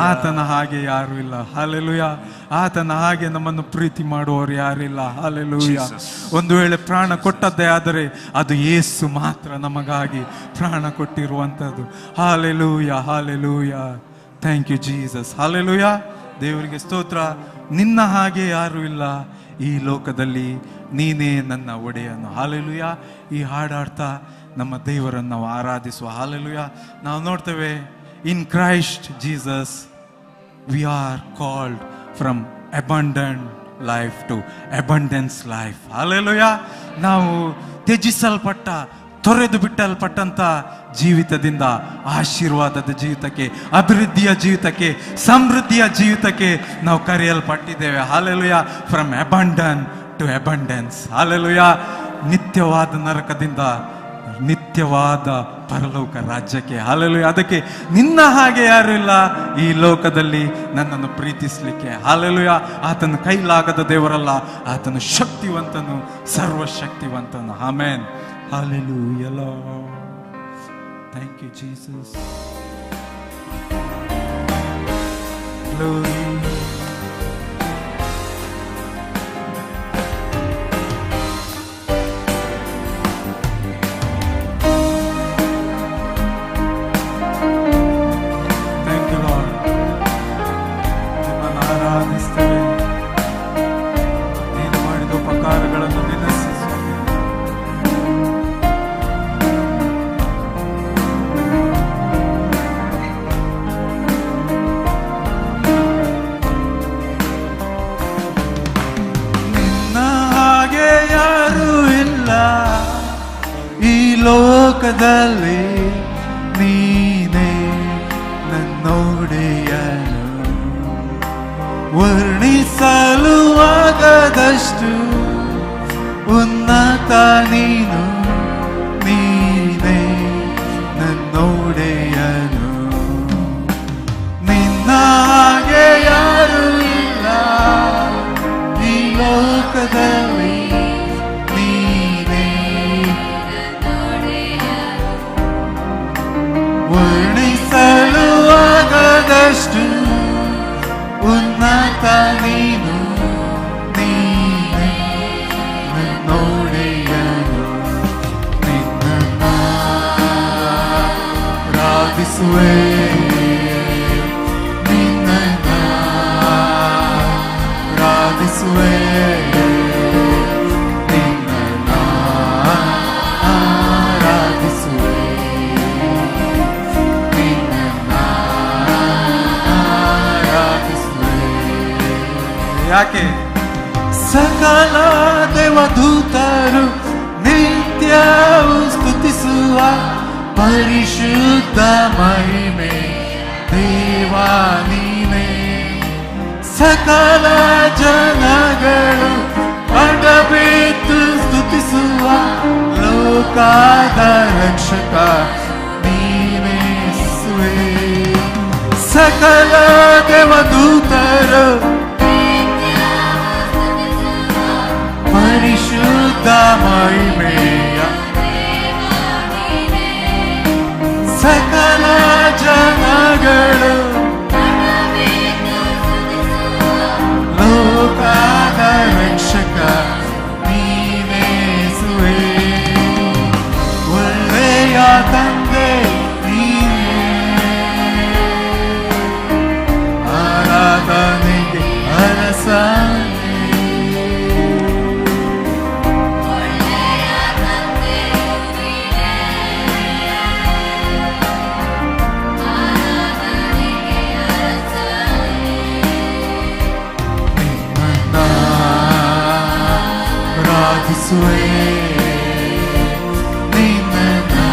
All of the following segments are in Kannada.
ಆತನ ಹಾಗೆ ಯಾರು ಇಲ್ಲ. ಹಾಲೆಲೂಯ. ಆತನ ಹಾಗೆ ನಮ್ಮನ್ನು ಪ್ರೀತಿ ಮಾಡುವವರು ಯಾರಿಲ್ಲ. ಹಾಲೆಲೂಯ. ಒಂದು ವೇಳೆ ಪ್ರಾಣ ಕೊಟ್ಟದ್ದೇ ಆದರೆ ಅದು ಯೇಸು ಮಾತ್ರ ನಮಗಾಗಿ ಪ್ರಾಣ ಕೊಟ್ಟಿರುವಂಥದ್ದು. Hallelujah, hallelujah. Thank you Jesus. Hallelujah. ದೇವರಿಗೆ ಸ್ತೋತ್ರ. ನಿನ್ನ ಹಾಗೆ ಯಾರು ಇಲ್ಲ ಈ ಲೋಕದಲ್ಲಿ, ನೀನೇ ನನ್ನ ಒಡೆಯನು. ಹಾಲೆಲೂಯ. ಈ ಹಾಡಾಡ್ತಾ ನಮ್ಮ ದೇವರನ್ನು ನಾವು ಆರಾಧಿಸುವ. ಹಾಲೆಲೂಯ. ನಾವು ನೋಡ್ತೇವೆ, in Christ Jesus we are called from abundant life to abundance life. Hallelujah. ನಾವು ತ್ಯಜಿಸಲ್ಪಟ್ಟ, ತೊರೆದು ಬಿಟ್ಟಲ್ಪಟ್ಟಂತ ಜೀವಿತದಿಂದ ಆಶೀರ್ವಾದದ ಜೀವಿತಕ್ಕೆ, ಅಭಿವೃದ್ಧಿಯ ಜೀವಿತಕ್ಕೆ, ಸಮೃದ್ಧಿಯ ಜೀವಿತಕ್ಕೆ ನಾವು ಕರೆಯಲ್ಪಟ್ಟಿದ್ದೇವೆ. Hallelujah. From abandon to abundance. Hallelujah. ನಿತ್ಯವಾದ ನರಕದಿಂದ ನಿತ್ಯವಾದ ಪರಲೋಕ ರಾಜ್ಯಕ್ಕೆ. ಹಾಲೆಲೂಯ. ಅದಕ್ಕೆ ನಿನ್ನ ಹಾಗೆ ಯಾರು ಇಲ್ಲ ಈ ಲೋಕದಲ್ಲಿ ನನ್ನನ್ನು ಪ್ರೀತಿಸಲಿಕ್ಕೆ. ಹಾಲೆಲೂಯ. ಆತನು ಕೈಲಾಗದ ದೇವರಲ್ಲ, ಆತನು ಶಕ್ತಿವಂತನು, ಸರ್ವಶಕ್ತಿವಂತನು. Amen. Hallelujah, Lord. Thank you, Jesus. Glory. Thank you, Lord. ನಿಮ್ಮನ್ನು ಆರಾಧಿಸ್ತೇವೆ. ನೀನು ಮಾಡಿದ ಉಪಕಾರಗಳನ್ನು ನೆನೆಸಿ ಲೋಕದಲ್ಲಿ ನೀನೇ ನನ್ನೊಡೆಯನು. ವರ್ಣಿಸಲು ಆಗದಷ್ಟು ಉನ್ನತ ನೀನು, ನೀನೇ ನನ್ನೊಡೆಯನು. ನಿನ್ನ ಹಾಗೆ ಯಾರು ಇಲ್ಲ ಈ ಲೋಕದಲ್ಲಿ, ವರ್ಣಿಸಲು ಆಗದಷ್ಟು ಉನ್ನತ ನೀನು, ನೀನೇ ನನ್ನೊಡೆಯನು. ನಿನ್ನನ್ನು ಆರಾಧಿಸುವೆ, ನಿನ್ನನ್ನು ಆರಾಧಿಸುವೆ, ನಿನ್ನನ್ನು ಆರಾಧಿಸುವೆ. ಯಾಕೆ? ಸಕಲ ದೇವದೂತರು ನಿತ್ಯವೂ ಸ್ತುತಿಸುವ ಪರಿಶುದ್ಧ ಮಹಿಮೆ ದೇವಾ ನೀನೇ. ಸಕಲ ಜನಗಳು ಅಡಬಿದ್ದು ಸ್ತುತಿಸುವ ಲೋಕದ ರಕ್ಷಕ ನೀನೇ ಯೇಸುವೇ. ಸಕಲ ದೇವದೂತರು ಪರಿಶುದ್ಧ ಮಹಿಮೆಯ ಸಕಲ ಜನಗಳು ಲೋಕದ ರಕ್ಷಕ ನೀನೇ ಯೇಸುವೇ. ಒಳ್ಳೆಯ ತಂದೆ ನೀನೇ, ಆರಾಧನೆಗೆ ಅರಸ ಆರಾಧಿಸುವೆ, ನಿನ್ನನ್ನು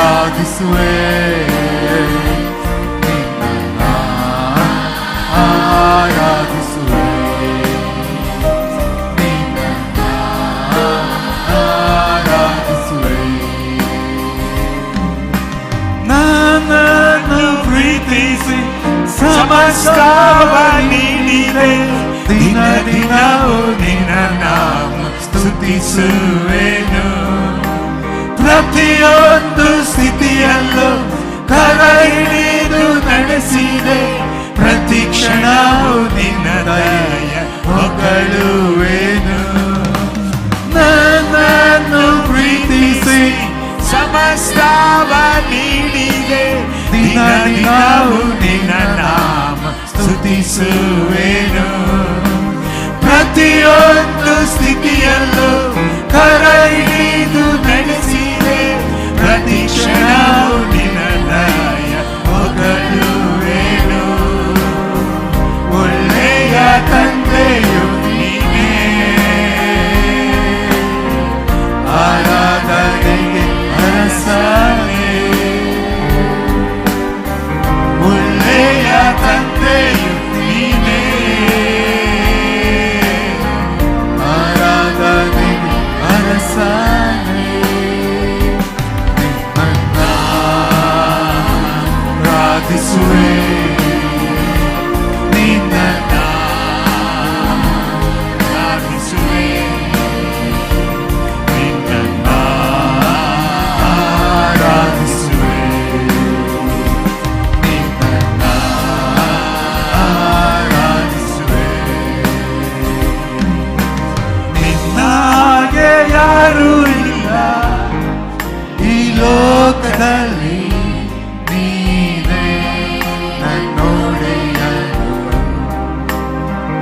ಆರಾಧಿಸುವೆ, ನಿನ್ನನ್ನು ಆರಾಧಿಸುವೆ, ನಿನ್ನನ್ನು ಆರಾಧಿಸುವೆ. ನನ್ನನ್ನು ಪ್ರೀತಿಸಿ ಸಮಸ್ತವ ನೀಡಿದೆ, ದಿನ ದಿನವೂ ನಿನ್ನ ನಾಮ ಸ್ತುತಿಸುವೆನು. ಪ್ರತಿಯೊಂದು ಸ್ಥಿತಿಯಲ್ಲೂ ಕರ ಹಿಡಿಯುವೆನು. ನಡೆಸಿದೆ, ಪ್ರತಿ ಕ್ಷಣವೂ ನಿನ್ನ ದಯ ಹೊಗಳುವೆನು. ನನ್ನನ್ನು ಪ್ರೀತಿಸಿ ಸಮಸ್ತವ ನೀಡಿದೆ, ದಿನ ದಿನವೂ ನಿನ್ನ ನಾಮ ಸ್ತುತಿಸುವೆನು. ಪ್ರತಿಯೊಂದು ಸ್ಥಿತಿಯಲ್ಲೂ ಕರ ಹಿಡಿದು ನಡೆಸಿದೆ, ಪ್ರತಿ ಕ್ಷಣವೂ ನಿನ್ನ ದಯ ಹೊಗಳುವೆನು. ಒಳ್ಳೆಯ ತಂದೆಯು ನೀನೇ, ಆರಾಧನೆಗೆ ಅರಸನೇ. ಒಳ್ಳೆಯ ತಂದೆಯು ನೀನೇ, ಆರಾಧನೆಗೆ ಅರಸನೇ. ನಿನ್ನನ್ನ ಪ್ರಾರ್ಥಿಸುವೆ, ನಿನ್ನನ್ನ ಪ್ರಾರ್ಥಿಸುವೆ, ನಿನ್ನನ್ನ ಆರಾಧಿಸುವೆ, ನಿನ್ನನ್ನ ಆರಾಧಿಸುವೆ. ನಿನ್ನ ಹಾಗೆ ಯಾರೂ ಇಲ್ಲ ಈ ಲೋಕದಲ್ಲಿ, ನೀನೇ ನನ್ನೊಡೆಯನು.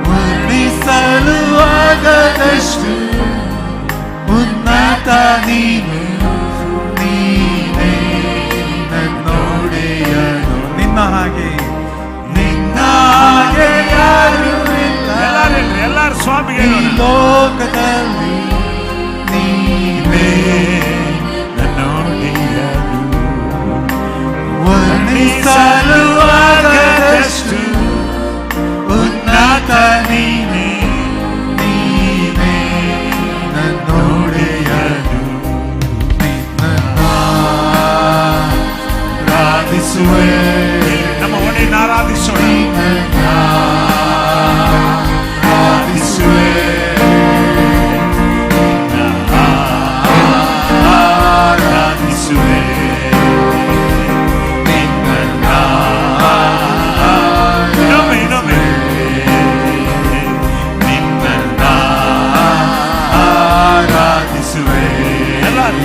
ವರ್ಣಿಸಲು ಆಗದಷ್ಟು ಉನ್ನತ ನೀನು, ನೀನೇ ನನ್ನೊಡೆಯನು. ನಿನ್ನ ಹಾಗೆ ನಿನ್ನ ಹಾಗೆ ಯಾರೂ ಇಲ್ಲ ಎಲ್ಲಾರು ಸ್ವಾಮಿಗೆ ಈ ಲೋಕದಲ್ಲಿ, ನೀನೇ ನನ್ನೊಡೆಯನು. ವರ್ಣಿಸಲು ಆಗದಷ್ಟು ಉನ್ನತ ನೀನೇ, ನೀನೇ ನನ್ನೊಡೆಯನು. ನಿನ್ನನ್ನ ಪ್ರಾರ್ಥಿಸುವೆ, ನಮ್ಮ ಒಡೆಯನ ಆರಾಧಿಸೋಣ. ನಿನ್ನನ್ನ ಪ್ರಾರ್ಥಿಸುವೆ, ನಿನ್ನ ಆರಾಧಿಸುವೆ, ನಿನ್ನನ್ನ ಇನ್ನೊಮ್ಮೆ ನಿನ್ನನ್ನ ಆರಾಧಿಸುವೆ. ಎಲ್ಲಾರು